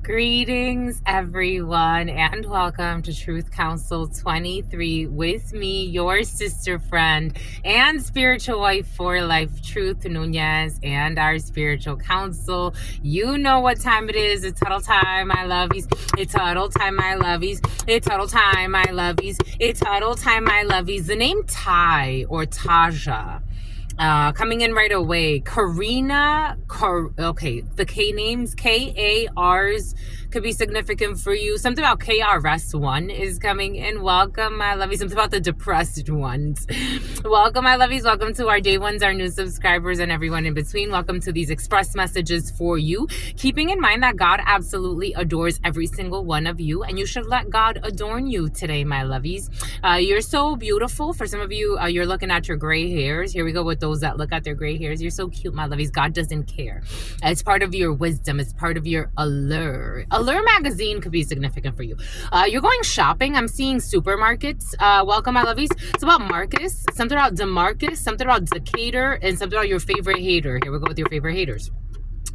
Greetings, everyone, and welcome to Truth Council 23 with me, your sister friend and spiritual wife for life, Truth Nuñez, and our spiritual council. You know what time it is. It's huddle time, my lovies. It's huddle time, my lovies. It's huddle time, my lovies. It's huddle time, my lovies. The name Ty or Taja. Coming in right away, Karina, okay, the K names, KARs could be significant for you. Something about KRS1 is coming in. Welcome, my lovies. Something about the depressed ones. Welcome, my lovies. Welcome to our day ones, our new subscribers, and everyone in between. Welcome to these express messages for you. Keeping in mind that God absolutely adores every single one of you, and you should let God adorn you today, my lovies. You're so beautiful. For some of you, you're looking at your gray hairs. Here we go with those that look at their gray hairs. You're so cute, my lovies. God doesn't care. It's part of your wisdom. It's part of your allure. Allure magazine could be significant for you. You're going shopping. I'm seeing supermarkets. Welcome, my lovies. It's about Marcus, something about DeMarcus, something about Decatur, and something about your favorite hater. Here we go with your favorite haters.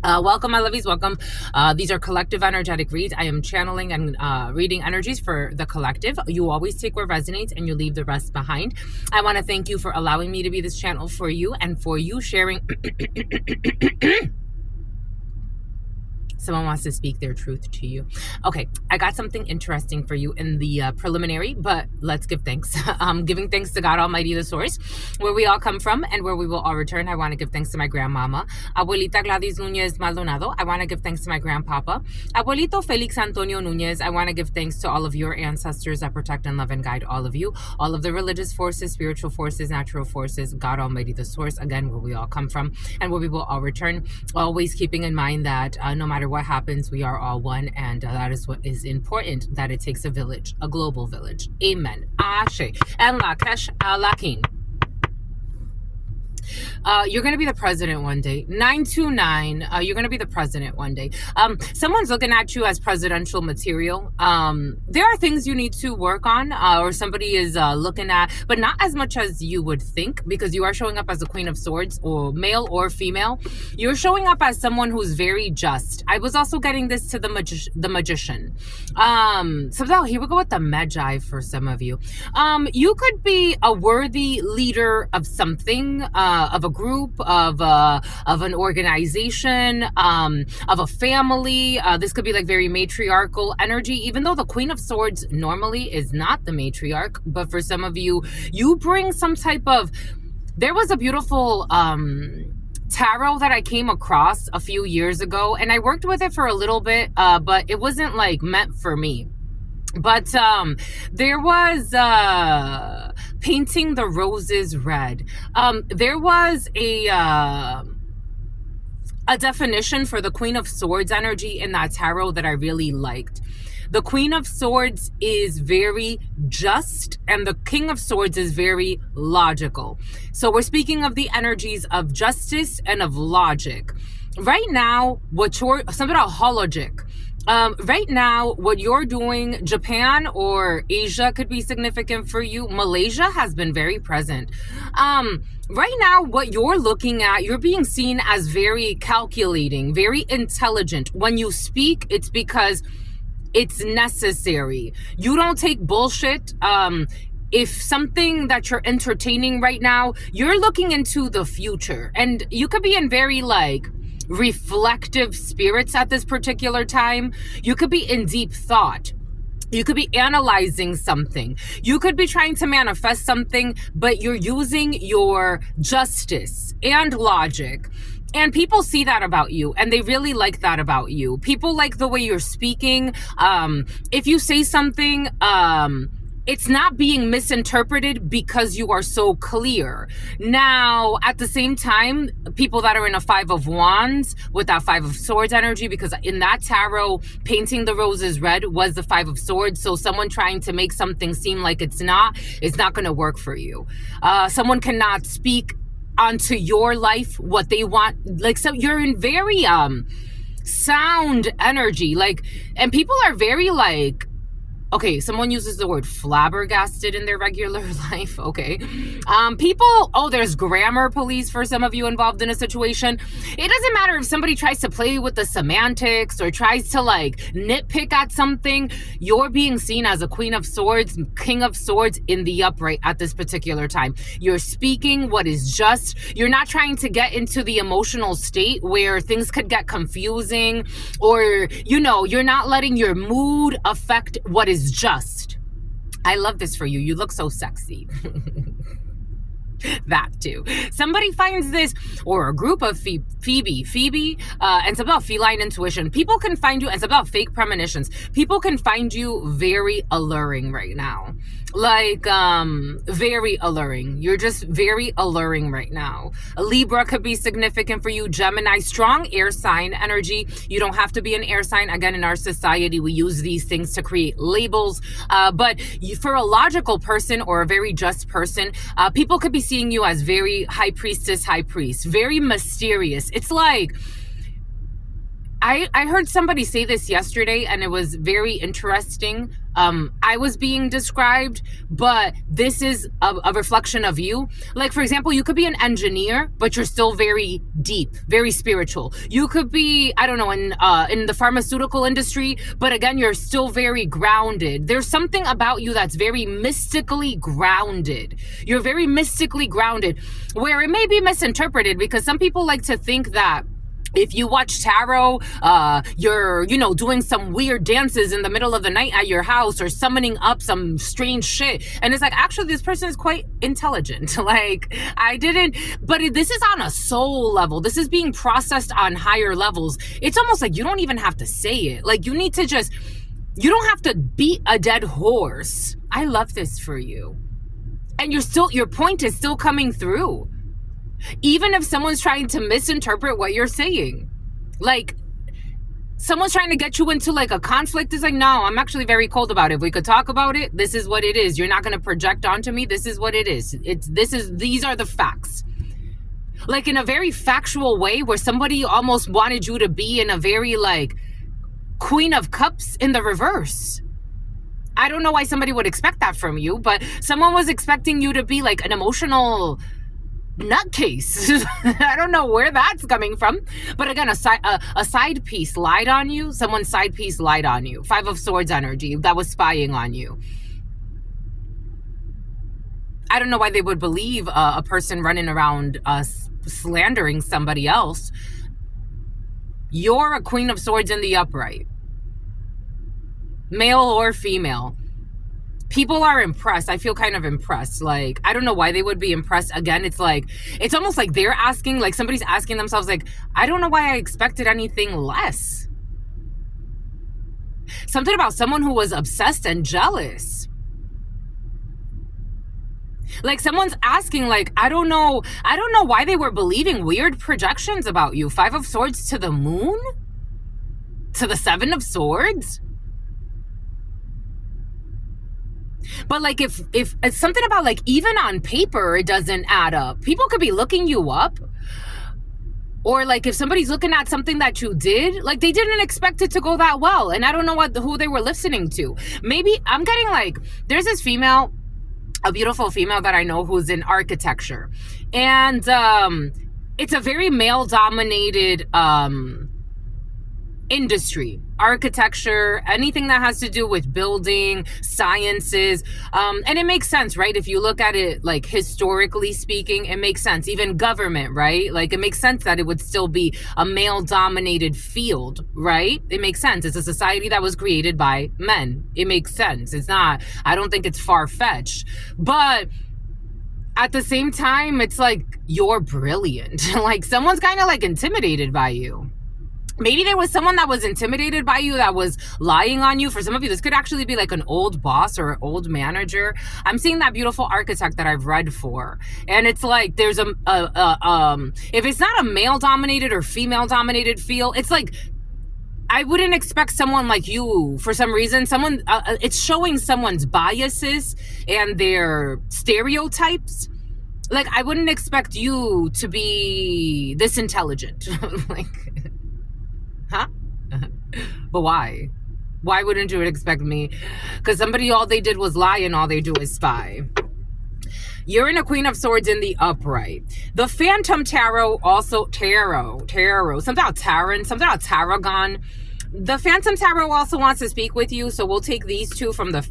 Welcome, my lovies. Welcome. These are collective energetic reads. I am channeling and reading energies for the collective. You always take what resonates and you leave the rest behind. I want to thank you for allowing me to be this channel for you and for you sharing. Someone wants to speak their truth to you. Okay, I got something interesting for you in the preliminary, but let's give thanks. Giving thanks to God Almighty, the source, where we all come from and where we will all return. I want to give thanks to my grandmama, Abuelita Gladys Nuñez Maldonado. I want to give thanks to my grandpapa, Abuelito Felix Antonio Nuñez. I want to give thanks to all of your ancestors that protect and love and guide all of you, all of the religious forces, spiritual forces, natural forces, God Almighty, the source, again, where we all come from and where we will all return. Always keeping in mind that no matter what happens, we are all one, and that is what is important, that it takes a village, a global village. Amen. Ashe. And Lakesh Lakin. You're going to be the president one day. 929, you're going to be the president one day. Someone's looking at you as presidential material. There are things you need to work on, or somebody is looking at, but not as much as you would think, because you are showing up as a Queen of Swords, or male or female. You're showing up as someone who's very just. I was also getting this to the magician. So here we go with the Magi for some of you. You could be a worthy leader of something, of a group, of an organization, of a family. This could be like very matriarchal energy, even though the Queen of Swords normally is not the matriarch. But for some of you, you bring some type of, there was a beautiful tarot that I came across a few years ago, and I worked with it for a little bit, but it wasn't like meant for me. But there was painting the roses red. There was a definition for the Queen of Swords energy in that tarot that I really liked. The Queen of Swords is very just, and the King of Swords is very logical. So we're speaking of the energies of justice and of logic. Right now, something about hologic. Right now, what you're doing, Japan or Asia could be significant for you. Malaysia has been very present. Right now, what you're looking at, you're being seen as very calculating, very intelligent. When you speak, it's because it's necessary. You don't take bullshit. If something that you're entertaining right now, you're looking into the future, and you could be in very reflective spirits at this particular time. You could be in deep thought. You could be analyzing something. You could be trying to manifest something, but you're using your justice and logic. And people see that about you, and they really like that about you. People like the way you're speaking. If you say something, it's not being misinterpreted because you are so clear. Now, at the same time, people that are in a Five of Wands with that Five of Swords energy, because in that tarot, painting the roses red was the Five of Swords. So someone trying to make something seem like it's not going to work for you. Someone cannot speak onto your life what they want. So you're in very sound energy. And people are very Okay, someone uses the word flabbergasted in their regular life. Okay. People, there's grammar police for some of you involved in a situation. It doesn't matter if somebody tries to play with the semantics or tries to like nitpick at something. You're being seen as a Queen of Swords, King of Swords in the upright at this particular time. You're speaking what is just. You're not trying to get into the emotional state where things could get confusing, or, you're not letting your mood affect what is just. I love this for you. You look so sexy. That too. Somebody finds this, or a group of Phoebe, and it's about feline intuition. People can find you, and it's about fake premonitions. People can find you very alluring right now. Like, very alluring. You're just very alluring right now. A Libra could be significant for you. Gemini, strong air sign energy. You don't have to be an air sign. Again, in our society, we use these things to create labels. But for a logical person or a very just person, people could be seeing you as very high priestess, high priest, very mysterious. It's like, I heard somebody say this yesterday, and it was very interesting. I was being described, but this is a reflection of you. Like, for example, you could be an engineer, but you're still very deep, very spiritual. You could be, I don't know, in the pharmaceutical industry, but again, you're still very grounded. There's something about you that's very mystically grounded. You're very mystically grounded, where it may be misinterpreted, because some people like to think that if you watch tarot, you're, doing some weird dances in the middle of the night at your house, or summoning up some strange shit. And it's like, actually, this person is quite intelligent. Like, but this is on a soul level. This is being processed on higher levels. It's almost like you don't even have to say it. Like, you don't have to beat a dead horse. I love this for you. And your point is still coming through. Even if someone's trying to misinterpret what you're saying, like someone's trying to get you into like a conflict, is like, no, I'm actually very cold about it. If we could talk about it, this is what it is. You're not going to project onto me. This is what it is. These are the facts. Like, in a very factual way, where somebody almost wanted you to be in a very like Queen of Cups in the reverse. I don't know why somebody would expect that from you, but someone was expecting you to be like an emotional nutcase. I don't know where that's coming from, but again, a side piece lied on you. Someone's side piece lied on you. 5 of Swords energy that was spying on you. I don't know why they would believe a person running around slandering somebody else. You're a Queen of Swords in the upright, male or female. People are impressed. I feel kind of impressed. Like, I don't know why they would be impressed. Again, it's almost like they're asking, like somebody's asking themselves, like, I don't know why I expected anything less. Something about someone who was obsessed and jealous. Like, someone's asking, like, I don't know why they were believing weird projections about you. 5 of Swords to the moon? To the 7 of Swords? But like, if it's something about like, even on paper, it doesn't add up. People could be looking you up. Or like, if somebody's looking at something that you did, like, they didn't expect it to go that well. And I don't know who they were listening to. Maybe I'm getting like, there's this female, a beautiful female that I know who's in architecture. And it's a very male-dominated industry. Architecture, anything that has to do with building, sciences, and it makes sense, right? If you look at it like historically speaking, it makes sense. Even government, right? Like, it makes sense that it would still be a male-dominated field, right? It makes sense. It's a society that was created by men. It makes sense. I don't think it's far-fetched, but at the same time, it's like, you're brilliant. Like, someone's kind of like intimidated by you. Maybe there was someone that was intimidated by you, that was lying on you. For some of you, this could actually be like an old boss or an old manager. I'm seeing that beautiful architect that I've read for. And it's like, there's if it's not a male-dominated or female-dominated field, it's like, I wouldn't expect someone like you, for some reason, it's showing someone's biases and their stereotypes. Like, I wouldn't expect you to be this intelligent. Like, huh? But why? Why wouldn't you expect me? Because somebody, all they did was lie and all they do is spy. You're in a Queen of Swords in the upright. The Phantom Tarot, also tarot, something about Taran, something about Tarragon. The Phantom Tarot also wants to speak with you, so we'll take these two from the...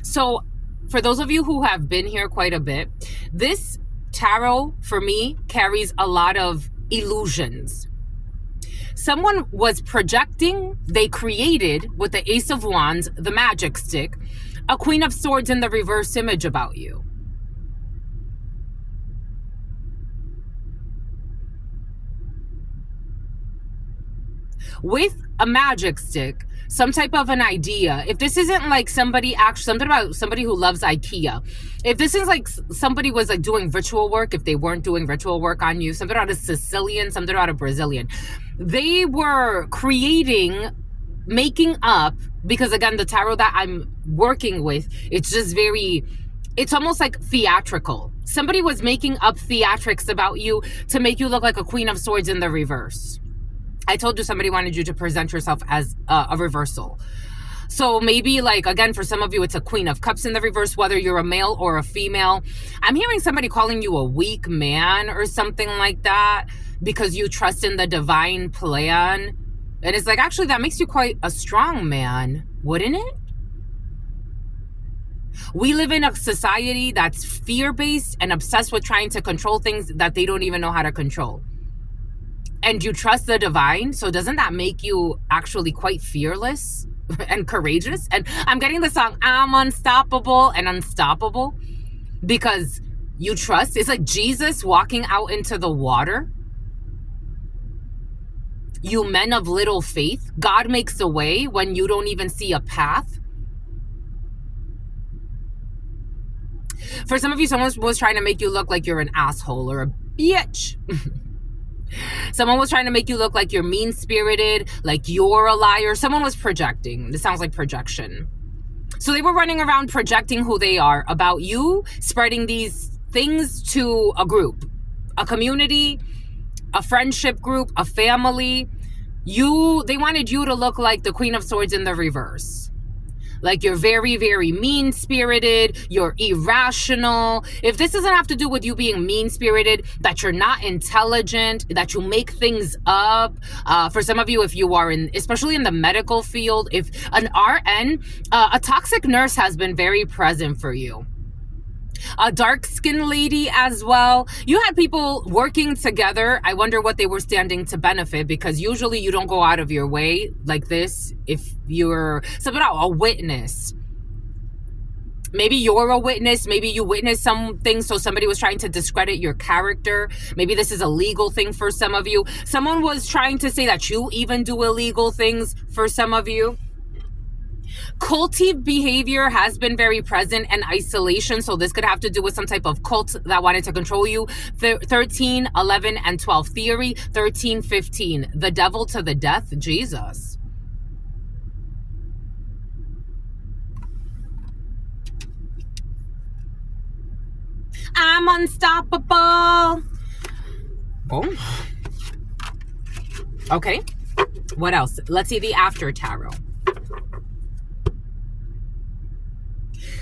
So, for those of you who have been here quite a bit, this tarot, for me, carries a lot of illusions. Someone was projecting, they created, with the Ace of Wands, the magic stick, a Queen of Swords in the reverse image about you. With a magic stick, some type of an idea. If this isn't like somebody actually, something about somebody who loves IKEA. If this is like somebody was like doing ritual work, if they weren't doing ritual work on you, something about a Sicilian, something about a Brazilian. They were creating, making up, because again, the tarot that I'm working with, it's just very, it's almost like theatrical. Somebody was making up theatrics about you to make you look like a Queen of Swords in the reverse. I told you somebody wanted you to present yourself as a reversal. So maybe like, again, for some of you, it's a Queen of Cups in the reverse, whether you're a male or a female. I'm hearing somebody calling you a weak man or something like that because you trust in the divine plan. And it's like, actually, that makes you quite a strong man, wouldn't it? We live in a society that's fear-based and obsessed with trying to control things that they don't even know how to control. And you trust the divine, so doesn't that make you actually quite fearless and courageous? And I'm getting the song, I'm unstoppable and unstoppable, because you trust. It's like Jesus walking out into the water. You men of little faith. God makes a way when you don't even see a path. For some of you, someone was trying to make you look like you're an asshole or a bitch. Someone was trying to make you look like you're mean-spirited, like you're a liar. Someone was projecting. This sounds like projection. So they were running around projecting who they are about you, spreading these things to a group, a community, a friendship group, a family. They wanted you to look like the Queen of Swords in the reverse. Like you're very, very mean-spirited, you're irrational. If this doesn't have to do with you being mean-spirited, that you're not intelligent, that you make things up. For some of you, if you are in, especially in the medical field, if an RN, a toxic nurse has been very present for you. A dark-skinned lady as well. You had people working together. I wonder what they were standing to benefit, because usually you don't go out of your way like this if you're something about a witness. Maybe you're a witness. Maybe you witnessed something, so somebody was trying to discredit your character. Maybe this is a legal thing for some of you. Someone was trying to say that you even do illegal things for some of you. Culty behavior has been very present, and isolation. So this could have to do with some type of cult that wanted to control you. 13, 11, and 12. Theory, 13, 15. The devil to the death. Jesus. I'm unstoppable. Oh. Okay. What else? Let's see the after tarot.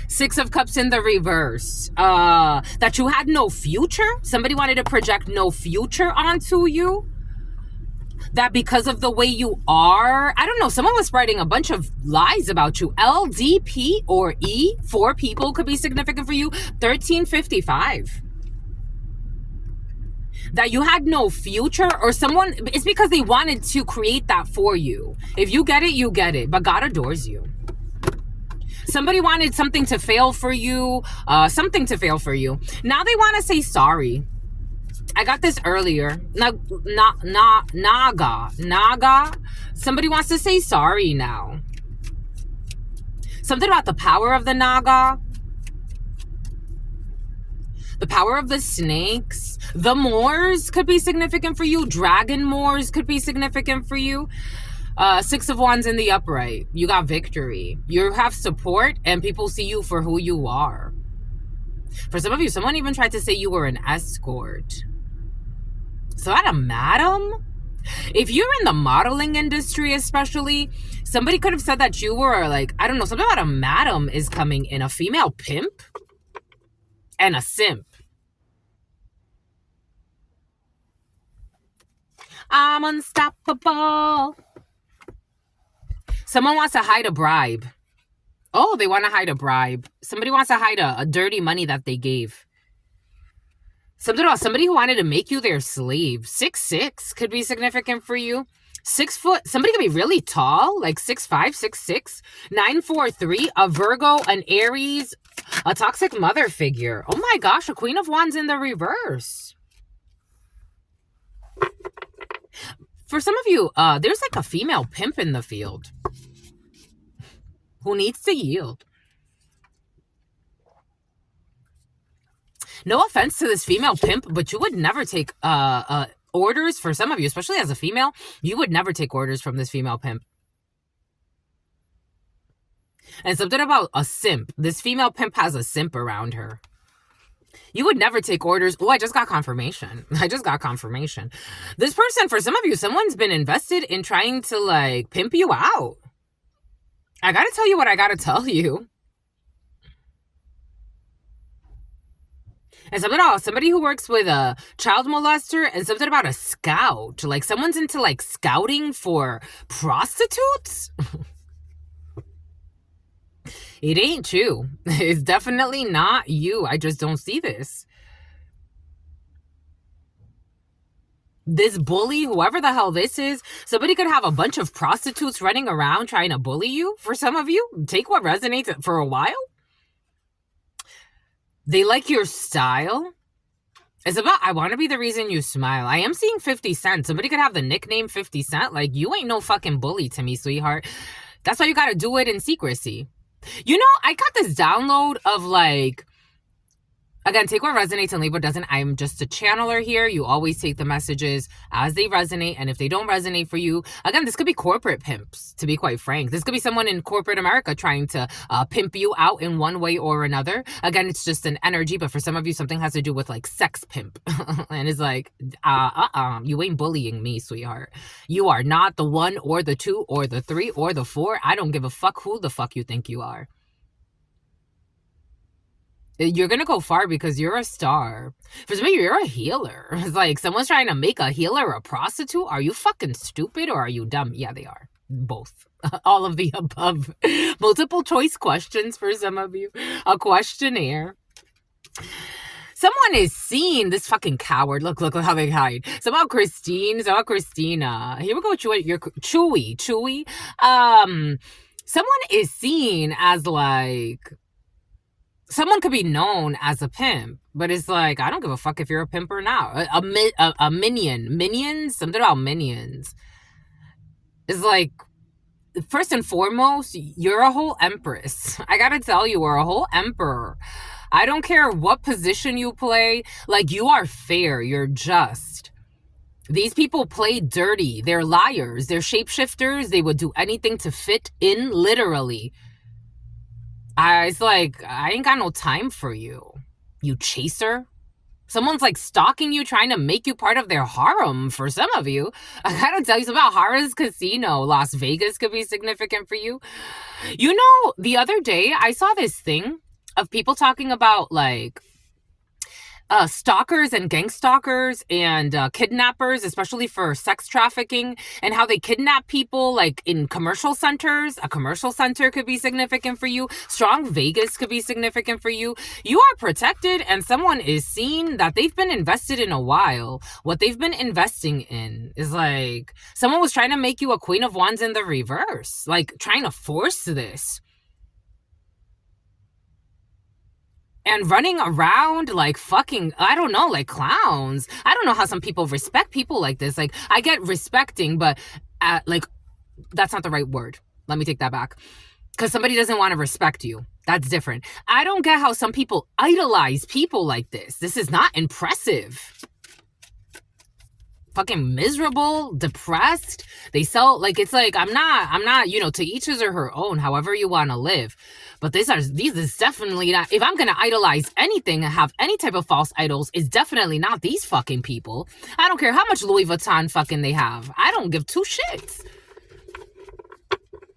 Six of Cups in the reverse. That you had no future. Somebody wanted to project no future onto you. That because of the way you are, I don't know, someone was spreading a bunch of lies about you. LDP or E, 4 people could be significant for you. 1355. That you had no future, or someone, it's because they wanted to create that for you. If you get it, you get it. But God adores you. Somebody wanted something to fail for you, something to fail for you. Now they want to say sorry. I got this earlier. Naga. Somebody wants to say sorry now. Something about the power of the Naga. The power of the snakes. The Moors could be significant for you. Dragon Moors could be significant for you. 6 of Wands in the upright. You got victory. You have support, and people see you for who you are. For some of you, someone even tried to say you were an escort. So that a madam? If you're in the modeling industry especially, somebody could have said that you were like, I don't know, something about a madam is coming in, a female pimp and a simp. I'm unstoppable. Someone wants to hide a bribe. Oh, they want to hide a bribe. Somebody wants to hide a dirty money that they gave. Something about somebody who wanted to make you their slave. 6'6" could be significant for you. 6 foot. Somebody could be really tall, like 6'5", 6'6", 9'4", a Virgo, an Aries, a toxic mother figure. Oh my gosh, a Queen of Wands in the reverse. For some of you, there's like a female pimp in the field who needs to yield. No offense to this female pimp, but you would never take orders. For some of you, especially as a female, you would never take orders from this female pimp. And something about a simp. This female pimp has a simp around her. You would never take orders. Oh, I just got confirmation. This person, for some of you, someone's been invested in trying to like pimp you out. I gotta tell you what I gotta tell you. And something about somebody who works with a child molester, and something about a scout. Like someone's into like scouting for prostitutes. It ain't you. It's definitely not you. I just don't see this. This bully, whoever the hell this is, somebody could have a bunch of prostitutes running around trying to bully you. For some of you, take what resonates for a while. They like your style. It's about, I want to be the reason you smile. I am seeing 50 Cent. Somebody could have the nickname 50 Cent. Like, you ain't no fucking bully to me, sweetheart. That's why you got to do it in secrecy. You know, I got this download of like, again, take what resonates and leave what doesn't. I'm just a channeler here. You always take the messages as they resonate. And if they don't resonate for you, again, this could be corporate pimps, to be quite frank. This could be someone in corporate America trying to pimp you out in one way or another. Again, it's just an energy. But for some of you, something has to do with like sex pimp. And it's like, you ain't bullying me, sweetheart. You are not the 1 or the 2 or the 3 or the 4. I don't give a fuck who the fuck you think you are. You're going to go far because you're a star. For some of you, you're a healer. It's like someone's trying to make a healer a prostitute. Are you fucking stupid or are you dumb? Yeah, they are. Both. All of the above. Multiple choice questions for some of you. A questionnaire. Someone is seen, this fucking coward. Look how they hide. Somehow Christina. Here we go, Chewy. Someone is seen as like, someone could be known as a pimp, but it's like, I don't give a fuck if you're a pimp or not. A minion. Minions? Something about minions. It's like, first and foremost, you're a whole empress. I gotta tell you, we're a whole emperor. I don't care what position you play. Like, you are fair. You're just. These people play dirty. They're liars. They're shapeshifters. They would do anything to fit in, literally. It's like, I ain't got no time for you, you chaser. Someone's like stalking you, trying to make you part of their harem. For some of you, I gotta tell you something about Harrah's Casino. Las Vegas could be significant for you. You know, the other day I saw this thing of people talking about like stalkers and gang stalkers and kidnappers, especially for sex trafficking, and how they kidnap people like in commercial centers. A commercial center could be significant for you. Strong Vegas could be significant for you. You are protected, and someone is seen that they've been invested in a while. What they've been investing in is like, someone was trying to make you a Queen of Wands in the reverse, like trying to force this. And running around like fucking, I don't know, like clowns. I don't know how some people respect people like this. Like, I get respecting, but like, that's not the right word. Let me take that back. Because somebody doesn't want to respect you. That's different. I don't get how some people idolize people like this. This is not impressive. fucking miserable, depressed. They sell, like, it's like, I'm not, to each his or her own, however you want to live. But these is definitely not, if I'm going to idolize anything and have any type of false idols, it's definitely not these fucking people. I don't care how much Louis Vuitton fucking they have. I don't give two shits.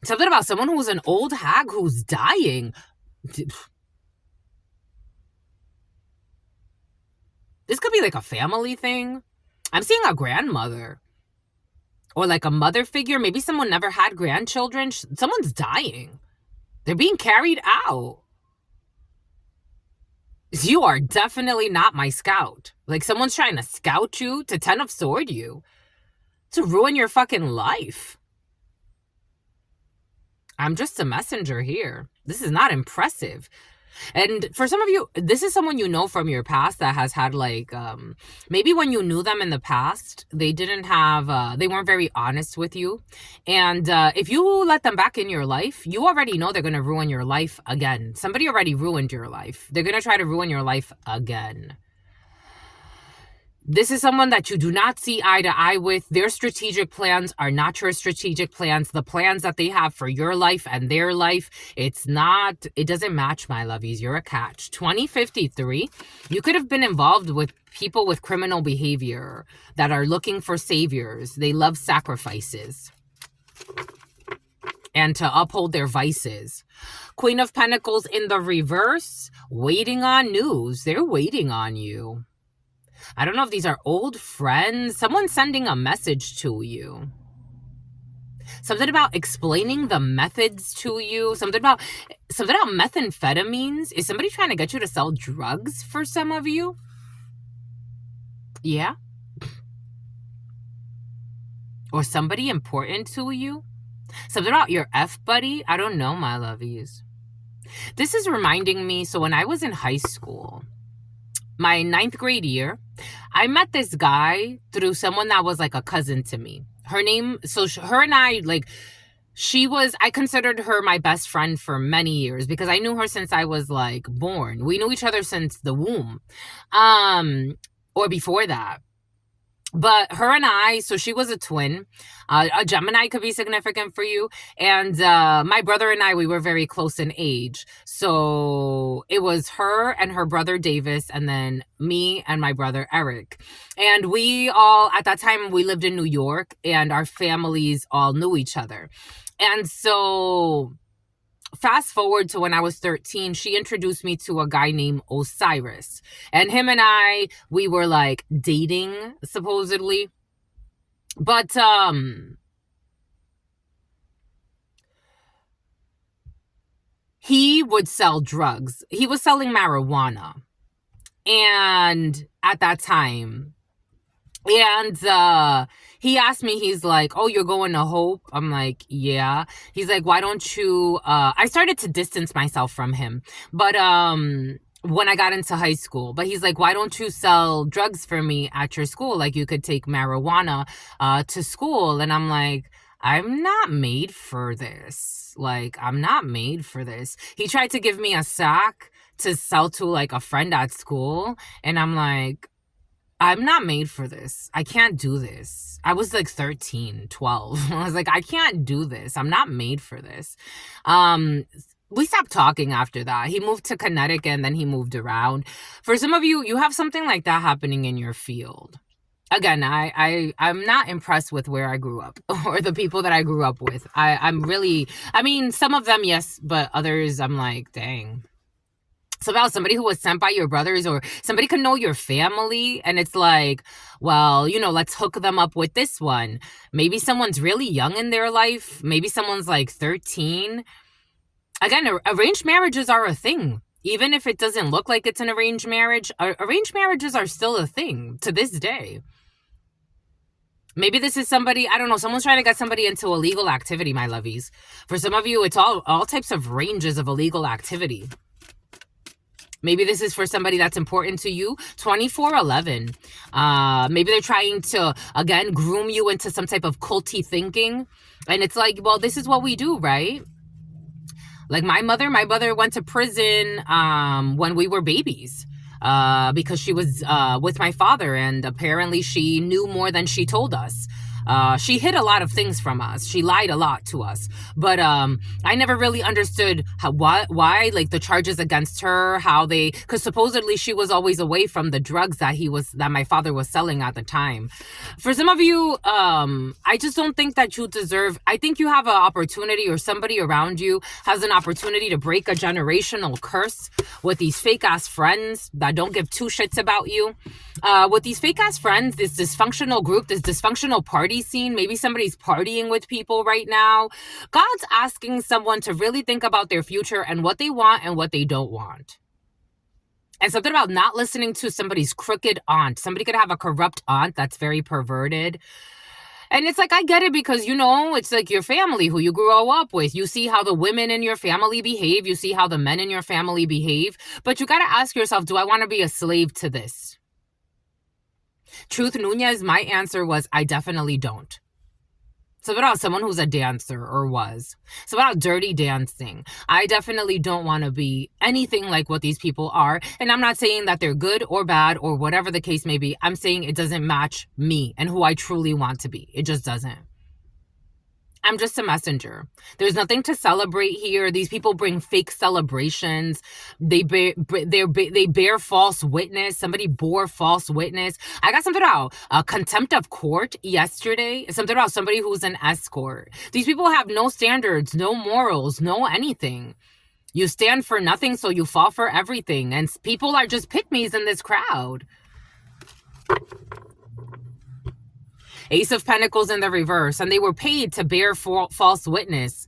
Something about someone who's an old hag who's dying. This could be like a family thing. I'm seeing a grandmother. Or like a mother figure. Maybe someone never had grandchildren. Someone's dying. They're being carried out. You are definitely not my scout. Like, someone's trying to scout you, to 10 of sword you, to ruin your fucking life. I'm just a messenger here. This is not impressive. And for some of you, this is someone you know from your past that has had, like, maybe when you knew them in the past, they weren't very honest with you. And if you let them back in your life, you already know they're going to ruin your life again. Somebody already ruined your life. They're going to try to ruin your life again. This is someone that you do not see eye to eye with. Their strategic plans are not your strategic plans. The plans that they have for your life and their life, it doesn't match, my lovies. You're a catch. 2053, you could have been involved with people with criminal behavior that are looking for saviors. They love sacrifices and to uphold their vices. Queen of Pentacles in the reverse, waiting on news. They're waiting on you. I don't know if these are old friends. Someone's sending a message to you. Something about explaining the methods to you. Something about methamphetamines. Is somebody trying to get you to sell drugs for some of you? Yeah. Or somebody important to you. Something about your F-buddy. I don't know, my lovies. This is reminding me, so when I was in high school, my 9th grade year, I met this guy through someone that was like a cousin to me. Her name, her and I, like, I considered her my best friend for many years because I knew her since I was like born. We knew each other since the womb, or before that. But her and I, so she was a twin. A Gemini could be significant for you. And my brother and I, we were very close in age. So it was her and her brother Davis, and then me and my brother Eric. And we all, at that time, we lived in New York, and our families all knew each other. And so fast forward to when I was 13, she introduced me to a guy named Osiris. And him and I, we were like dating, supposedly. But he would sell drugs. He was selling marijuana. And at that time, and he asked me, he's like, oh, you're going to Hope? I'm like, yeah. He's like, why don't you, I started to distance myself from him, but when I got into high school, but he's like, why don't you sell drugs for me at your school? Like, you could take marijuana to school. And I'm like, I'm not made for this. Like, I'm not made for this. He tried to give me a sack to sell to like a friend at school. And I'm like, I'm not made for this. I can't do this. I was like 13, 12. I was like, I can't do this. I'm not made for this. We stopped talking after that. He moved to Connecticut and then he moved around. For some of you, you have something like that happening in your field. Again, I'm not impressed with where I grew up or the people that I grew up with. I mean, some of them, yes, but others, I'm like, dang. It's about somebody who was sent by your brothers, or somebody can know your family, and it's like, well, let's hook them up with this one. Maybe someone's really young in their life. Maybe someone's like 13. Again, arranged marriages are a thing. Even if it doesn't look like it's an arranged marriage, arranged marriages are still a thing to this day. Maybe this is somebody, I don't know, someone's trying to get somebody into illegal activity, my lovies. For some of you, it's all types of ranges of illegal activity. Maybe this is for somebody that's important to you. 2411. Maybe they're trying to, again, groom you into some type of culty thinking. And it's like, well, this is what we do, right? Like my mother went to prison when we were babies. because she was with my father, and apparently she knew more than she told us. She hid a lot of things from us. She lied a lot to us. But I never really understood why, like, the charges against her, how they, because supposedly she was always away from the drugs that my father was selling at the time. For some of you, I just don't think that you deserve, I think you have an opportunity, or somebody around you has an opportunity to break a generational curse with these fake ass friends that don't give two shits about you. With these fake ass friends, this dysfunctional group, this dysfunctional party scene, maybe somebody's partying with people right now. God's asking someone to really think about their future and what they want and what they don't want. And something about not listening to somebody's crooked aunt. Somebody could have a corrupt aunt that's very perverted. And it's like, I get it, because, you know, it's like your family, who you grew up with. You see how the women in your family behave. You see how the men in your family behave. But you got to ask yourself, do I want to be a slave to this? Truth, Nuñez, my answer was, I definitely don't. So about someone who's a dancer, or was. So about dirty dancing. I definitely don't want to be anything like what these people are. And I'm not saying that they're good or bad or whatever the case may be. I'm saying it doesn't match me and who I truly want to be. It just doesn't. I'm just a messenger. There's nothing to celebrate here. These people bring fake celebrations. They bear false witness. Somebody bore false witness. I got something about contempt of court yesterday. Something about somebody who's an escort. These people have no standards, no morals, no anything. You stand for nothing, so you fall for everything. And people are just pick-me's in this crowd. Ace of Pentacles in the reverse, and they were paid to bear false witness,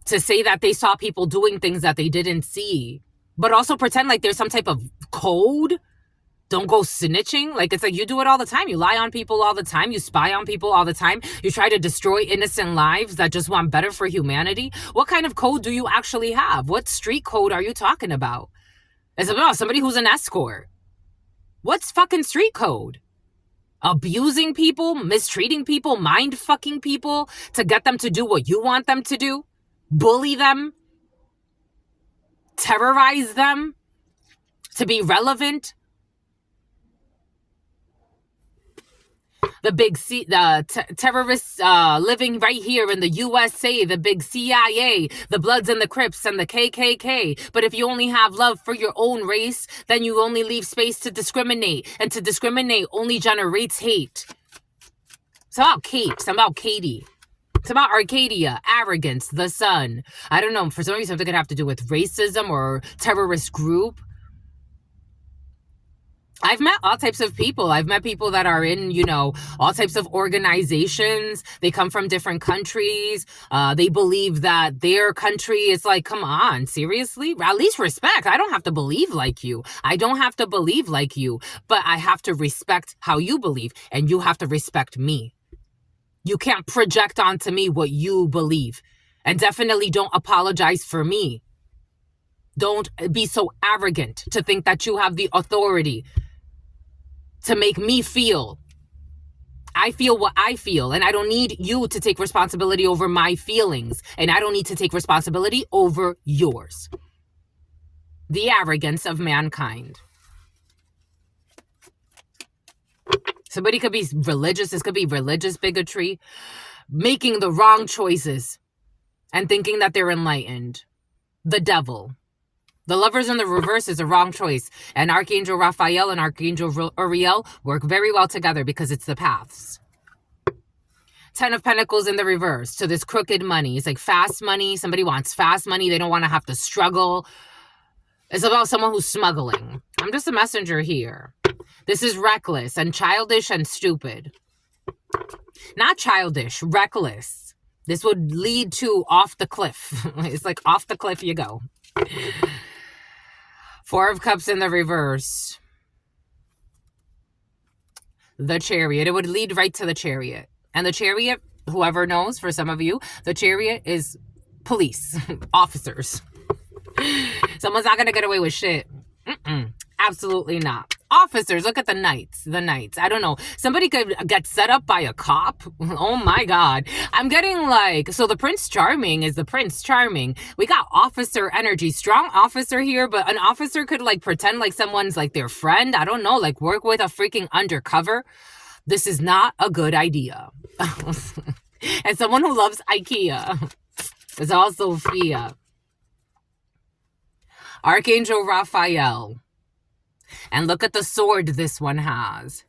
to say that they saw people doing things that they didn't see, but also pretend like there's some type of code. Don't go snitching. Like, it's like you do it all the time. You lie on people all the time. You spy on people all the time. You try to destroy innocent lives that just want better for humanity. What kind of code do you actually have? What street code are you talking about? It's about somebody who's an escort. What's fucking street code? Abusing people, mistreating people, mind-fucking people to get them to do what you want them to do? Bully them? Terrorize them? To be relevant? The big terrorists living right here in the USA, the big CIA, the Bloods and the Crips and the KKK. But if you only have love for your own race, then you only leave space to discriminate. And to discriminate only generates hate. It's about Kate. It's about Katie. It's about Arcadia, arrogance, the sun. I don't know. For some reason, something could have to do with racism or terrorist group. I've met all types of people. I've met people that are in, you know, all types of organizations. They come from different countries. They believe that their country is like, come on, seriously? At least respect. I don't have to believe like you. I don't have to believe like you, but I have to respect how you believe, and you have to respect me. You can't project onto me what you believe, and definitely don't apologize for me. Don't be so arrogant to think that you have the authority to make me feel. I feel what I feel, and I don't need you to take responsibility over my feelings, and I don't need to take responsibility over yours. The arrogance of mankind. Somebody could be religious. This could be religious bigotry. Making the wrong choices and thinking that they're enlightened. The devil. The Lovers in the reverse is a wrong choice. And Archangel Raphael and Archangel Uriel work very well together because it's the paths. 10 of Pentacles in the reverse. So this crooked money. It's like fast money. Somebody wants fast money. They don't want to have to struggle. It's about someone who's smuggling. I'm just a messenger here. This is reckless and childish and stupid. Not childish, reckless. This would lead to off the cliff. It's like off the cliff you go. 4 of Cups in the reverse. The Chariot. It would lead right to the Chariot. And the Chariot, whoever knows, for some of you, the Chariot is police, officers. Someone's not going to get away with shit. Absolutely not. Officers, look at the knights. The knights. I don't know. Somebody could get set up by a cop. Oh my God. I'm getting like, so the Prince Charming is the Prince Charming. We got officer energy, strong officer here, but an officer could like pretend like someone's like their friend. I don't know, like work with a freaking undercover. This is not a good idea. And someone who loves IKEA is also Sophia. Archangel Raphael. And look at the sword this one has.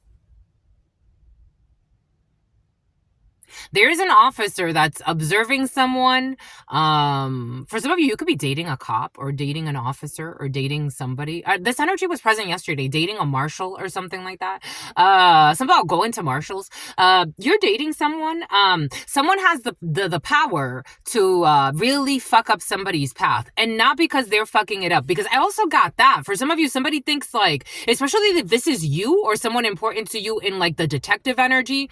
There is an officer that's observing someone. For some of you, you could be dating a cop or dating an officer or dating somebody. This energy was present yesterday, dating a marshal or something like that. Something about going to marshals. You're dating someone. Someone has the power to really fuck up somebody's path. And not because they're fucking it up. Because I also got that. For some of you, somebody thinks like, especially if this is you or someone important to you in like the detective energy.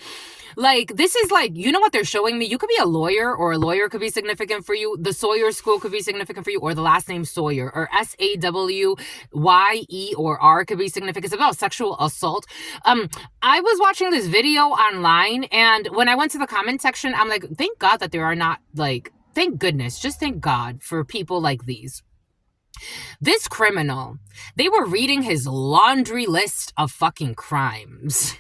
Like, this is like, you know what they're showing me? You could be a lawyer, or a lawyer could be significant for you. The Sawyer School could be significant for you, or the last name Sawyer, or SAWYE or R could be significant. It's about sexual assault. I was watching this video online, and when I went to the comment section, I'm like, thank God that there are not, like, thank goodness, just thank God for people like these. This criminal, they were reading his laundry list of fucking crimes.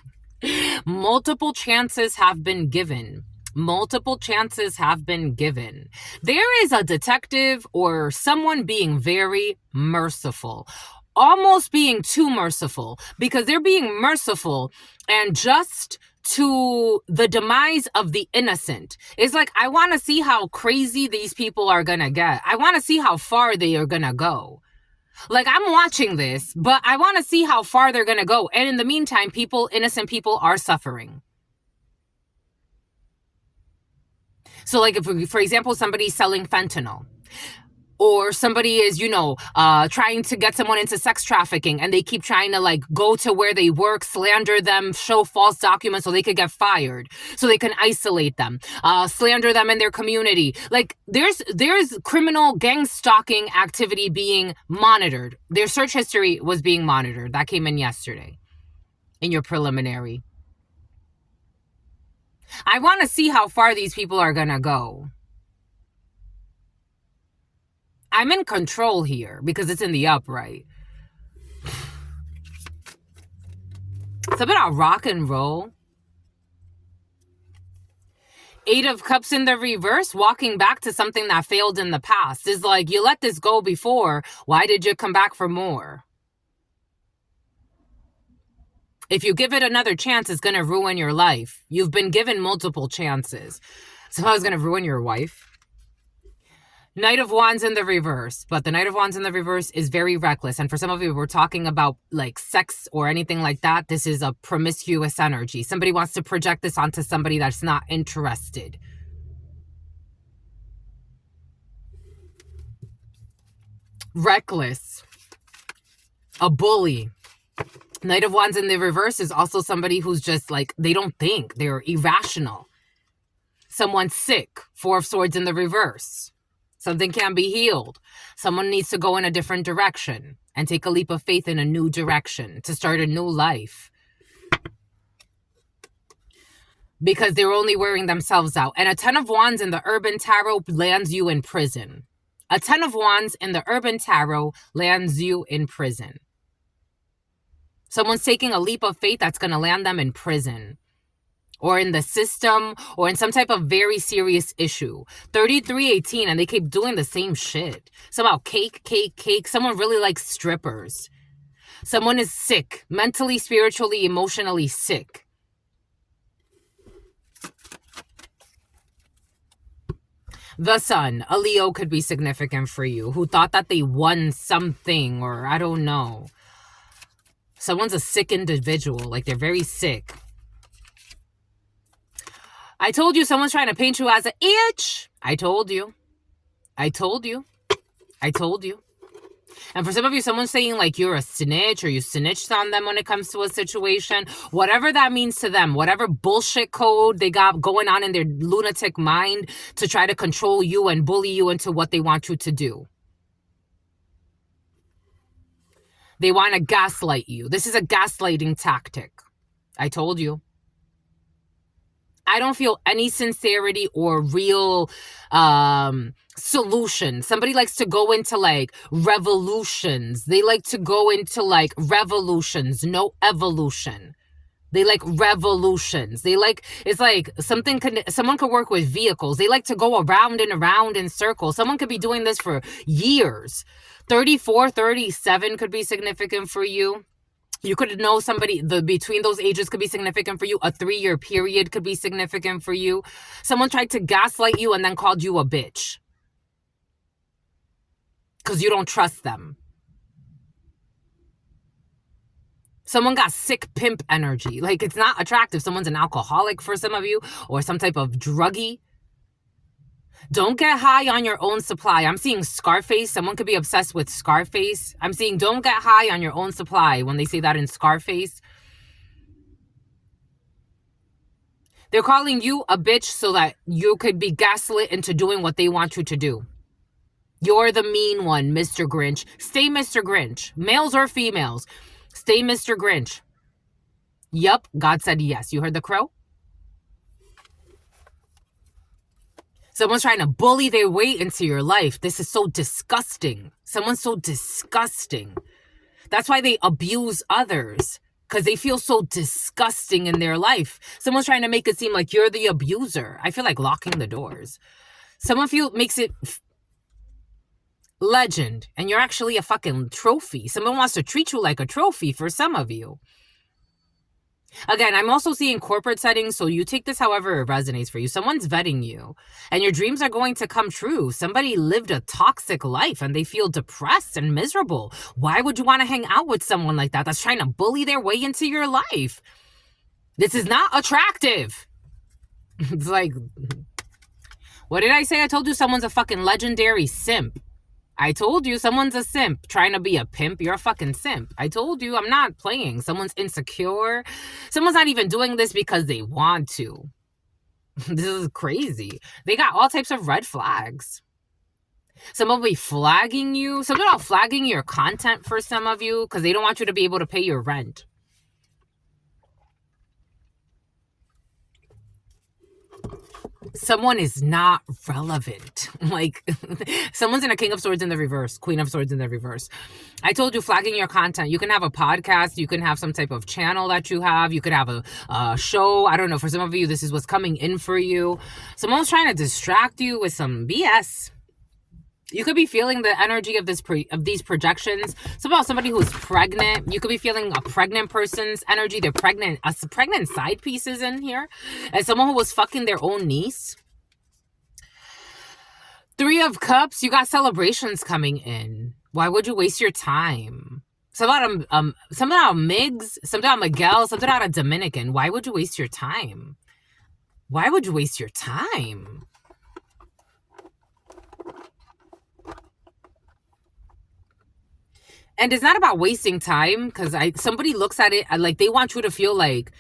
Multiple chances have been given. Multiple chances have been given. There is a detective or someone being very merciful, almost being too merciful, because they're being merciful and just to the demise of the innocent. It's like, I want to see how crazy these people are gonna get. I want to see how far they are gonna go. Like, I'm watching this, but I want to see how far they're going to go. And in the meantime, innocent people are suffering. So like, if, for example, somebody's selling fentanyl, or somebody is, trying to get someone into sex trafficking, and they keep trying to like go to where they work, slander them, show false documents so they could get fired, so they can isolate them, slander them in their community. Like, there's criminal gang stalking activity being monitored. Their search history was being monitored. That came in yesterday in your preliminary. I want to see how far these people are gonna go. I'm in control here because it's in the upright. It's a bit of rock and roll. Eight of Cups in the reverse, walking back to something that failed in the past. Is like, you let this go before. Why did you come back for more? If you give it another chance, it's going to ruin your life. You've been given multiple chances. So I was going to ruin your wife. Knight of Wands in the reverse, but the Knight of Wands in the reverse is very reckless. And for some of you, we're talking about like sex or anything like that. This is a promiscuous energy. Somebody wants to project this onto somebody that's not interested. Reckless. A bully. Knight of Wands in the reverse is also somebody who's just like, they don't think. They're irrational. Someone's sick. Four of Swords in the reverse. Something can be healed. Someone needs to go in a different direction and take a leap of faith in a new direction to start a new life. Because they're only wearing themselves out. And a 10 of Wands in the Urban Tarot lands you in prison. A 10 of Wands in the Urban Tarot lands you in prison. Someone's taking a leap of faith that's going to land them in prison. Or in the system, or in some type of very serious issue. 3318, and they keep doing the same shit. Somehow cake. Someone really likes strippers. Someone is sick. Mentally, spiritually, emotionally sick. The Sun. A Leo could be significant for you. Who thought that they won something, or I don't know. Someone's a sick individual. Like, they're very sick. I told you someone's trying to paint you as an itch. I told you. And for some of you, someone's saying like you're a snitch or you snitched on them when it comes to a situation. Whatever that means to them. Whatever bullshit code they got going on in their lunatic mind to try to control you and bully you into what they want you to do. They want to gaslight you. This is a gaslighting tactic. I told you. I don't feel any sincerity or real solution. Somebody likes to go into like revolutions. They like to go into like revolutions, no evolution. They like revolutions. They like, it's like someone could work with vehicles. They like to go around and around in circles. Someone could be doing this for years. 34, 37 could be significant for you. You could know somebody, between those ages could be significant for you. A 3-year period could be significant for you. Someone tried to gaslight you and then called you a bitch. Because you don't trust them. Someone got sick pimp energy. Like, it's not attractive. Someone's an alcoholic for some of you, or some type of druggie. Don't get high on your own supply. I'm seeing Scarface. Someone could be obsessed with Scarface. I'm seeing don't get high on your own supply when they say that in Scarface. They're calling you a bitch so that you could be gaslit into doing what they want you to do. You're the mean one, Mr. Grinch. Stay Mr. Grinch. Males or females. Stay Mr. Grinch. Yup, God said yes. You heard the crow? Someone's trying to bully their way into your life. This is so disgusting. Someone's so disgusting. That's why they abuse others, because they feel so disgusting in their life. Someone's trying to make it seem like you're the abuser. I feel like locking the doors. Someone makes it legend, and you're actually a fucking trophy. Someone wants to treat you like a trophy for some of you. Again, I'm also seeing corporate settings, so you take this however it resonates for you. Someone's vetting you, and your dreams are going to come true. Somebody lived a toxic life, and they feel depressed and miserable. Why would you want to hang out with someone like that that's trying to bully their way into your life? This is not attractive. It's like, what did I say? I told you someone's a fucking legendary simp. I told you someone's a simp trying to be a pimp. You're a fucking simp. I told you I'm not playing. Someone's insecure. Someone's not even doing this because they want to. This is crazy. They got all types of red flags. Someone will be flagging you. Something about flagging your content for some of you because they don't want you to be able to pay your rent. Someone is not relevant. Like, someone's in a King of Swords in the reverse, Queen of Swords in the reverse. I told you, flagging your content. You can have a podcast. You can have some type of channel that you have. You could have a show. I don't know. For some of you, this is what's coming in for you. Someone's trying to distract you with some BS. You could be feeling the energy of these projections. It's about somebody who's pregnant. You could be feeling a pregnant person's energy. They're pregnant. A pregnant side piece is in here. And someone who was fucking their own niece. 3 of Cups. You got celebrations coming in. Why would you waste your time? Something out of Migs. Something out of Miguel. Something out of Dominican. Why would you waste your time? Why would you waste your time? And it's not about wasting time, because somebody looks at it like they want you to feel like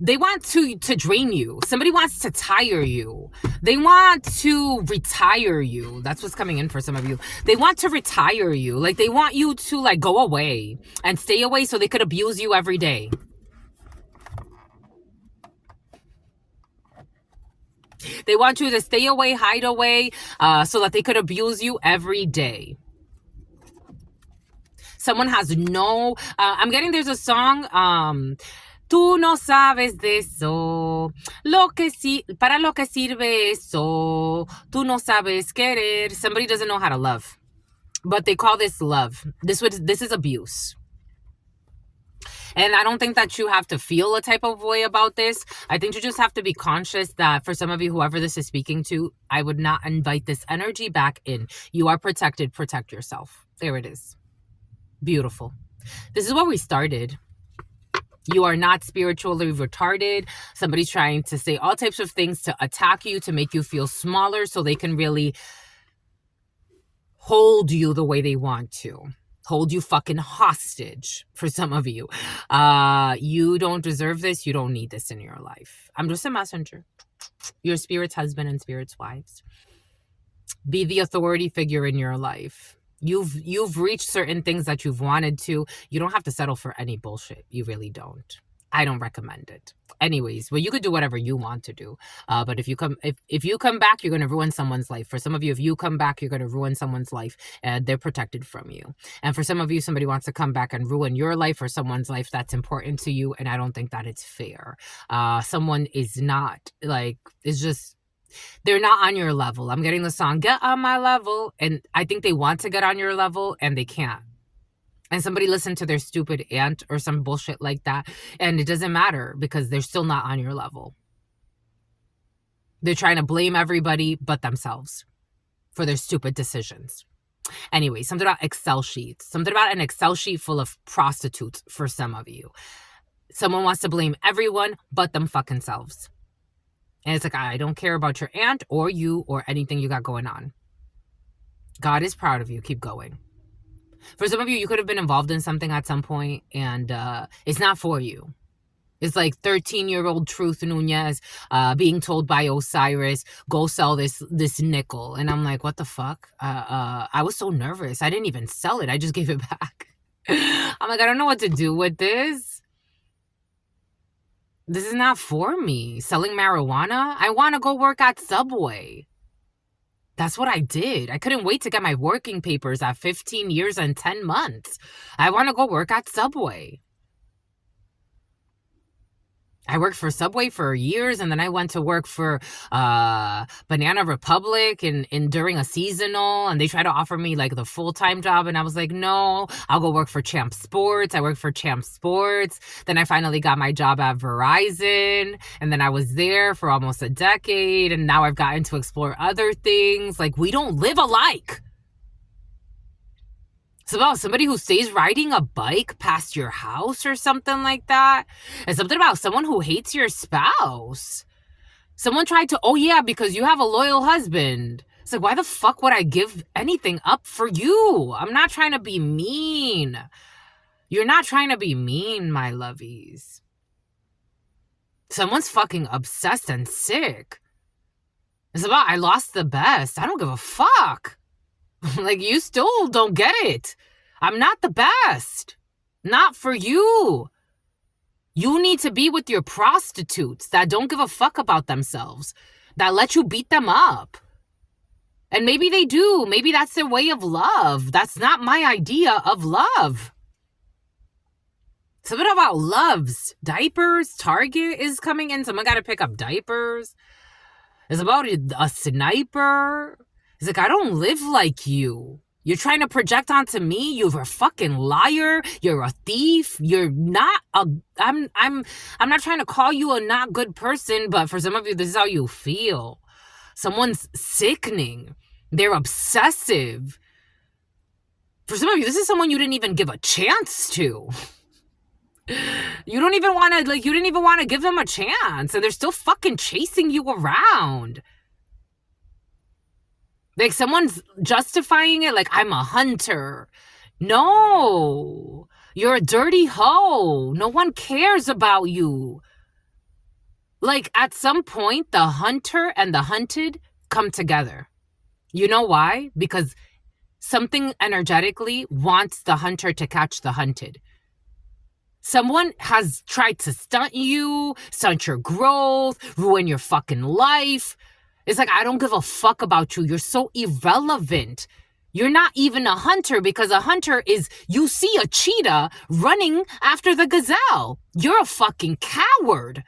they want to drain you. Somebody wants to tire you. They want to retire you. That's what's coming in for some of you. They want to retire you. Like, they want you to like go away and stay away so they could abuse you every day. They want you to stay away, hide away, so that they could abuse you every day. Someone has no... I'm getting there's a song... Tú no sabes de eso, para lo que sirve eso, tú no sabes querer. Somebody doesn't know how to love, but they call this love. This is abuse. And I don't think that you have to feel a type of way about this. I think you just have to be conscious that for some of you, whoever this is speaking to, I would not invite this energy back in. You are protected. Protect yourself. There it is. Beautiful. This is where we started. You are not spiritually retarded. Somebody's trying to say all types of things to attack you, to make you feel smaller so they can really hold you the way they want to. Hold you fucking hostage for some of you. You don't deserve this. You don't need this in your life. I'm just a messenger. Your spirit's husband and spirit's wives. Be the authority figure in your life. You've reached certain things that you've wanted to. You don't have to settle for any bullshit. You really don't. I don't recommend it. Anyways, well, you could do whatever you want to do. But if you come back, you're gonna ruin someone's life. For some of you, if you come back, you're gonna ruin someone's life, and they're protected from you. And for some of you, somebody wants to come back and ruin your life or someone's life that's important to you, and I don't think that it's fair. Someone is not like, it's just, they're not on your level. I'm getting the song "Get on My Level," and I think they want to get on your level and they can't. And somebody listened to their stupid aunt or some bullshit like that, and it doesn't matter because they're still not on your level. They're trying to blame everybody but themselves for their stupid decisions. Anyway, something about Excel sheets. Something about an Excel sheet full of prostitutes for some of you. Someone wants to blame everyone but them fucking selves. And it's like, I don't care about your aunt or you or anything you got going on. God is proud of you. Keep going. For some of you, you could have been involved in something at some point, and it's not for you. It's like 13-year-old Truth Nuñez being told by Osiris, go sell this nickel. And I'm like, what the fuck? I was so nervous. I didn't even sell it. I just gave it back. I'm like, I don't know what to do with this. This is not for me. Selling marijuana? I want to go work at Subway. That's what I did. I couldn't wait to get my working papers at 15 years and 10 months. I want to go work at Subway. I worked for Subway for years, and then I went to work for Banana Republic and during a seasonal, and they tried to offer me like the full-time job, and I was like, no, I'll go work for Champ Sports. I worked for Champ Sports. Then I finally got my job at Verizon, and then I was there for almost a decade, and now I've gotten to explore other things. Like, we don't live alike. It's about somebody who stays riding a bike past your house or something like that. And something about someone who hates your spouse. Someone tried to, oh yeah, because you have a loyal husband. It's like, why the fuck would I give anything up for you? I'm not trying to be mean. You're not trying to be mean, my lovies. Someone's fucking obsessed and sick. It's about, I lost the best. I don't give a fuck. Like, you still don't get it. I'm not the best. Not for you. You need to be with your prostitutes that don't give a fuck about themselves, that let you beat them up. And maybe they do. Maybe that's their way of love. That's not my idea of love. Something about loves. Diapers. Target is coming in. Someone got to pick up diapers. It's about a sniper. It's like, I don't live like you. You're trying to project onto me. You're a fucking liar. You're a thief. You're not a... I'm not trying to call you a not good person, but for some of you, this is how you feel. Someone's sickening. They're obsessive. For some of you, this is someone you didn't even give a chance to. You don't even want to, like, you didn't even want to give them a chance, and they're still fucking chasing you around. Like, someone's justifying it like, I'm a hunter. No, you're a dirty hoe. No one cares about you. Like, at some point, the hunter and the hunted come together. You know why? Because something energetically wants the hunter to catch the hunted. Someone has tried to stunt you, stunt your growth, ruin your fucking life. It's like, I don't give a fuck about you. You're so irrelevant. You're not even a hunter, because a hunter is, you see a cheetah running after the gazelle. You're a fucking coward.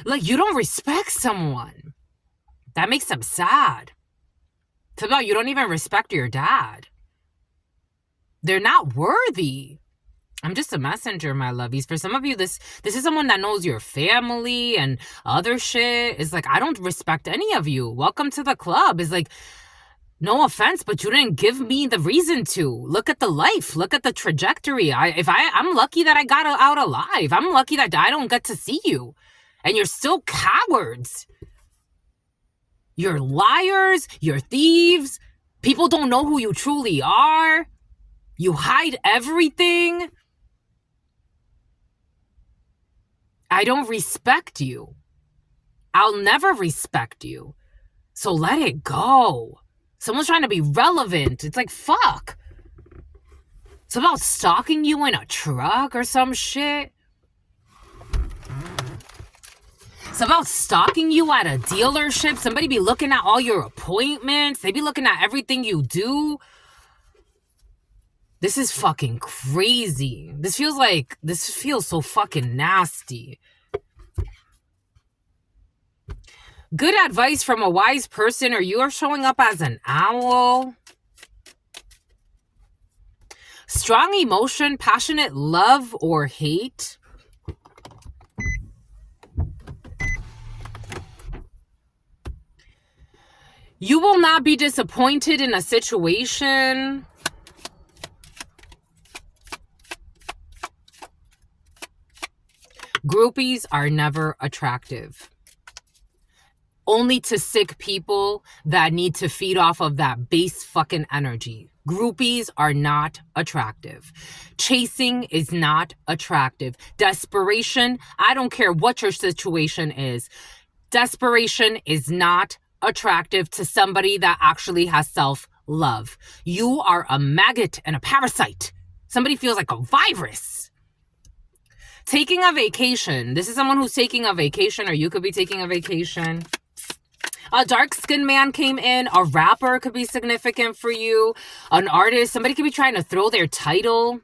Like, you don't respect someone. That makes them sad. It's about, you don't even respect your dad. They're not worthy. I'm just a messenger, my lovies. For some of you, this is someone that knows your family and other shit. It's like, I don't respect any of you. Welcome to the club. It's like, no offense, but you didn't give me the reason to. Look at the life. Look at the trajectory. I'm lucky that I got out alive. I'm lucky that I don't get to see you. And you're still cowards. You're liars. You're thieves. People don't know who you truly are. You hide everything. I don't respect you. I'll never respect you. So let it go. Someone's trying to be relevant. It's like, fuck. It's about stalking you in a truck or some shit. It's about stalking you at a dealership. Somebody be looking at all your appointments. They be looking at everything you do. This is fucking crazy. This feels so fucking nasty. Good advice from a wise person, or you are showing up as an owl. Strong emotion, passionate love or hate. You will not be disappointed in a situation. Groupies are never attractive. Only to sick people that need to feed off of that base fucking energy. Groupies are not attractive. Chasing is not attractive. Desperation, I don't care what your situation is. Desperation is not attractive to somebody that actually has self-love. You are a maggot and a parasite. Somebody feels like a virus. Taking a vacation. This is someone who's taking a vacation, or you could be taking a vacation. A dark-skinned man came in. A rapper could be significant for you. An artist. Somebody could be trying to throw their title.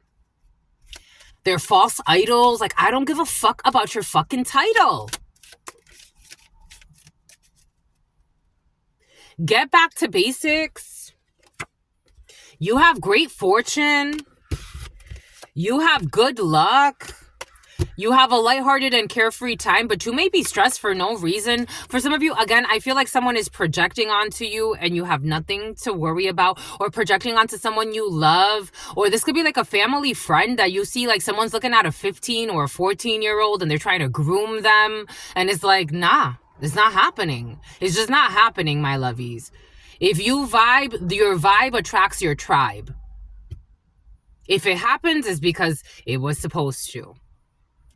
Their false idols. Like, I don't give a fuck about your fucking title. Get back to basics. You have great fortune. You have good luck. You have a lighthearted and carefree time, but you may be stressed for no reason. For some of you, again, I feel like someone is projecting onto you and you have nothing to worry about, or projecting onto someone you love. Or this could be like a family friend that you see, like someone's looking at a 15 or a 14-year-old and they're trying to groom them. And it's like, nah, it's not happening. It's just not happening, my lovies. If you vibe, your vibe attracts your tribe. If it happens, it's because it was supposed to.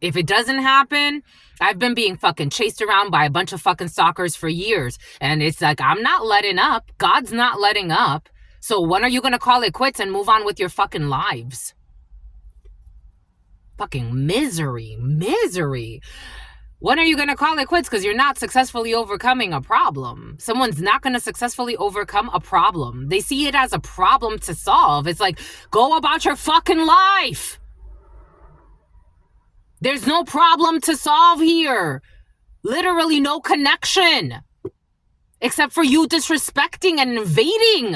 If it doesn't happen, I've been being fucking chased around by a bunch of fucking stalkers for years. And it's like, I'm not letting up. God's not letting up. So when are you going to call it quits and move on with your fucking lives? Fucking misery. When are you going to call it quits? Because you're not successfully overcoming a problem. Someone's not going to successfully overcome a problem. They see it as a problem to solve. It's like, go about your fucking life. There's no problem to solve here. Literally no connection. Except for you disrespecting and invading.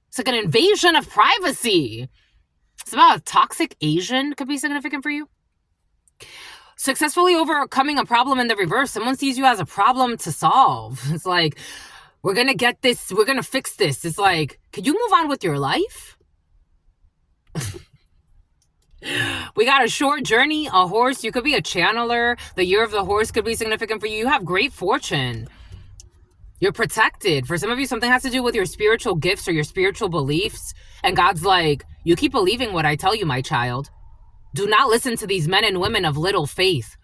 It's like an invasion of privacy. It's about a toxic Asian could be significant for you. Successfully overcoming a problem in the reverse. Someone sees you as a problem to solve. It's like, we're going to get this. We're going to fix this. It's like, could you move on with your life? We got a short journey, a horse. You could be a channeler. The year of the horse could be significant for you. You have great fortune. You're protected. For some of you, something has to do with your spiritual gifts or your spiritual beliefs. And God's like, you keep believing what I tell you, my child. Do not listen to these men and women of little faith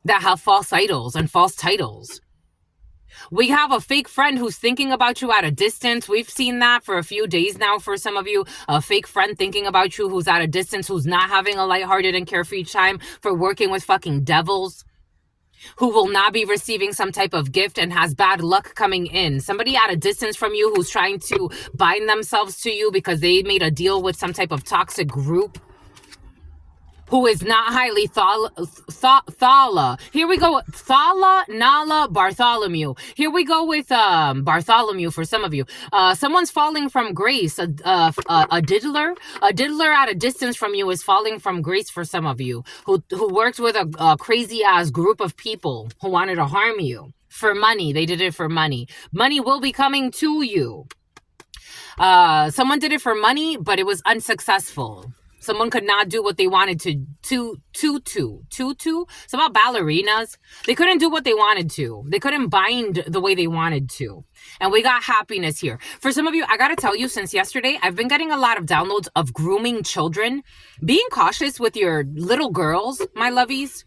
that have false idols and false titles. We have a fake friend who's thinking about you at a distance. We've seen that for a few days now for some of you. A fake friend thinking about you who's at a distance, who's not having a lighthearted and carefree time, for working with fucking devils, who will not be receiving some type of gift and has bad luck coming in. Somebody at a distance from you who's trying to bind themselves to you because they made a deal with some type of toxic group, who is not highly Thala. Here we go. Thala, Nala, Bartholomew. Here we go with Bartholomew for some of you. Someone's falling from grace. A diddler. A diddler at a distance from you is falling from grace for some of you. Who worked with a crazy-ass group of people who wanted to harm you. For money. They did it for money. Money will be coming to you. Someone did it for money, but it was unsuccessful. Someone could not do what they wanted to. It's about ballerinas. They couldn't do what they wanted to. They couldn't bind the way they wanted to. And we got happiness here. For some of you, I got to tell you, since yesterday, I've been getting a lot of downloads of grooming children. Being cautious with your little girls, my lovies.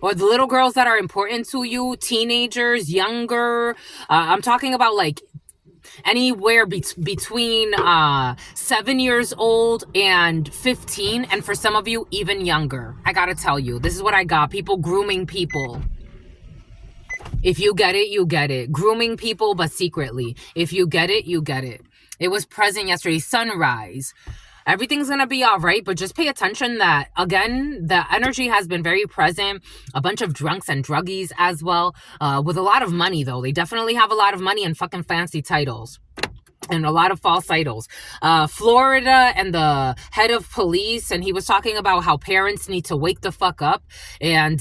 Or the little girls that are important to you. Teenagers, younger. I'm talking about like anywhere between 7 years old and 15, and for some of you even younger. I gotta tell you, this is what I got. People grooming people. If you get it, you get it. Grooming people, but secretly. If you get it, you get it. It was present yesterday. Sunrise. Everything's going to be all right, but just pay attention that, again, the energy has been very present. A bunch of drunks and druggies as well, with a lot of money, though. They definitely have a lot of money and fucking fancy titles. And a lot of false idols. Florida and the head of police, and he was talking about how parents need to wake the fuck up and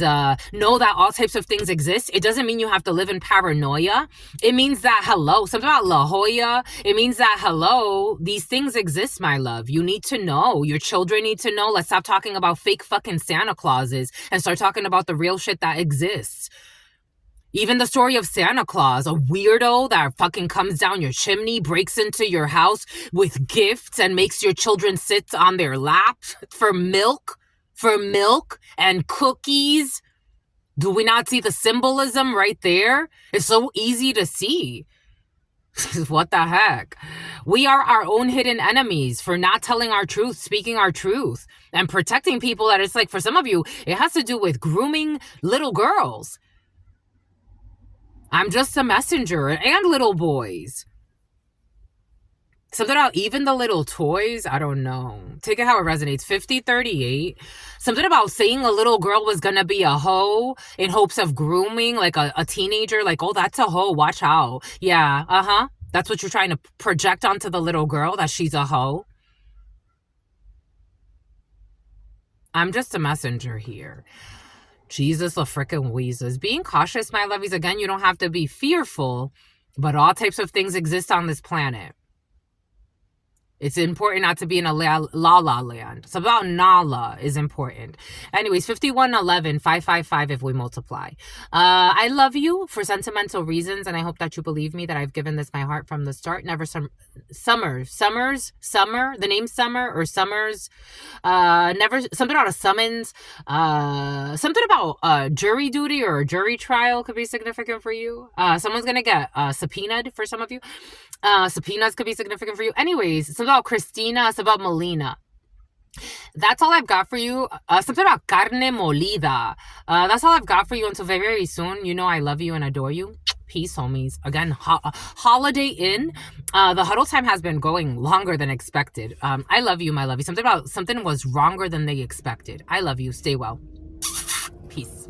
know that all types of things exist. It doesn't mean you have to live in paranoia. It means that, hello, something about La Jolla. It means that, hello, these things exist, my love. You need to know. Your children need to know. Let's stop talking about fake fucking Santa Clauses and start talking about the real shit that exists. Even the story of Santa Claus, a weirdo that fucking comes down your chimney, breaks into your house with gifts and makes your children sit on their lap for milk and cookies. Do we not see the symbolism right there? It's so easy to see. What the heck? We are our own hidden enemies for not telling our truth, speaking our truth, and protecting people that it's like, for some of you, it has to do with grooming little girls. I'm just a messenger, and little boys. Something about even the little toys, I don't know. Take it how it resonates. 5038. Something about saying a little girl was gonna be a hoe in hopes of grooming, like a teenager. Like, oh, that's a hoe, watch out. Yeah, that's what you're trying to project onto the little girl, that she's a hoe. I'm just a messenger here. Jesus, the frickin' Weezus. Being cautious, my lovies. Again, you don't have to be fearful, but all types of things exist on this planet. It's important not to be in a la-la land. So about Nala is important. Anyways, 5111, 555 if we multiply. I love you for sentimental reasons, and I hope that you believe me that I've given this my heart from the start. Never Summer, the name Summer or Summers. Never, something about a summons. Something about jury duty or a jury trial could be significant for you. Someone's going to get subpoenaed for some of you. Subpoenas could be significant for you. Anyways, it's about Christina. It's about Melina. That's all I've got for you. Something about carne molida. That's all I've got for you until very, very soon. You know I love you and adore you. Peace, homies. Again, Holiday Inn. The huddle time has been going longer than expected. I love you, my lovey. Something was wronger than they expected. I love you. Stay well. Peace.